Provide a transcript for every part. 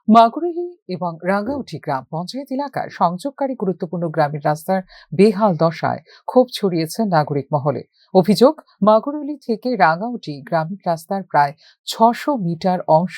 মাগুরালী এবং রাঙ্গাউটি গ্রাম পঞ্চায়েত এলাকার সংযোগকারী গুরুত্বপূর্ণ গ্রামের রাস্তার বেহাল দশায় ক্ষোভ ছড়িয়েছে নাগরিক মহলে। অভিযোগ, মাগুরালী থেকে রাঙ্গাউটি গ্রামীণ রাস্তার প্রায় ৬০০ মিটার অংশ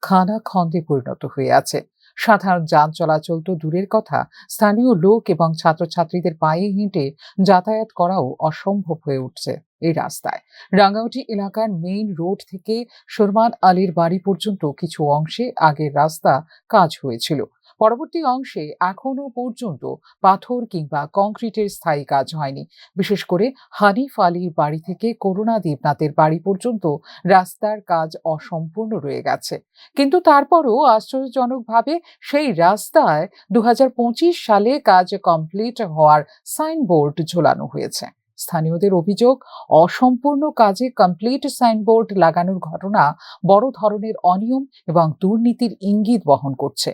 খানাখন্দে পরিণত হয়ে আছে। সাধারণ যান চলাচল তো দূরের কথা, স্থানীয় লোক এবং ছাত্রছাত্রীদের পায়ে হেঁটে যাতায়াত করাও অসম্ভব হয়ে উঠছে এই রাস্তায়। রাঙ্গাউটি এলাকার মেইন রোড থেকে সুরমান আলীর বাড়ি পর্যন্ত কিছু অংশে আগের রাস্তা কাজ হয়েছিল। পরবর্তী অংশে এখনো পর্যন্ত পাথর কিংবা কংক্রিটের স্থায়ী কাজ হয়নি। বিশেষ করে হানিফ আলীর বাড়ি থেকে করুণা দেবনাথের বাড়ি পর্যন্ত রাস্তার কাজ অসম্পূর্ণ রয়ে গেছে। কিন্তু তারপরও আশ্চর্যজনকভাবে সেই রাস্তায় ২০২৫ সালে কাজ কমপ্লিট হওয়ার সাইনবোর্ড ঝোলানো হয়েছে। স্থানীয়দের অভিযোগ, অসম্পূর্ণ কাজে কমপ্লিট সাইনবোর্ড লাগানোর ঘটনা বড় ধরনের অনিয়ম এবং দুর্নীতির ইঙ্গিত বহন করছে।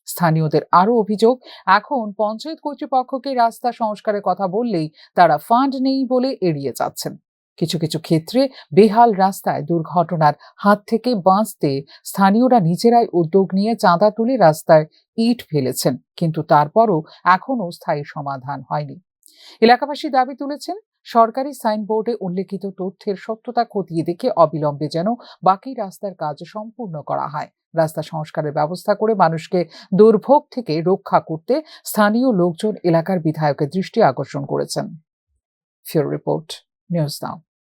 স্থানীয়দের আরও অভিযোগ, এখন পঞ্চায়েত কর্তৃপক্ষকে রাস্তা সংস্কারের কথা বললেই তারা ফান্ড নেই বলে এড়িয়ে যাচ্ছেন। কিছু কিছু ক্ষেত্রে বেহাল রাস্তায় দুর্ঘটনার হাত থেকে বাঁচতে স্থানীয়রা নিজেরাই উদ্যোগ নিয়ে চাঁদা তুলে রাস্তায় ইট ফেলেছেন, কিন্তু তারপরও এখনো স্থায়ী সমাধান হয়নি। এলাকাবাসী দাবি তুলেছেন, সরকারি সাইনবোর্ডে উল্লেখিত তথ্যের সত্যতা খতিয়ে দেখে অবিলম্বে যেন বাকি রাস্তার কাজ সম্পূর্ণ করা হয়। রাস্তা সংস্কারের ব্যবস্থা করে মানুষকে দুর্ভোগ থেকে রক্ষা করতে স্থানীয় লোকজন এলাকার বিধায়কের দৃষ্টি আকর্ষণ করেছেন। ফিউরো রিপোর্ট, নিউজ নাও।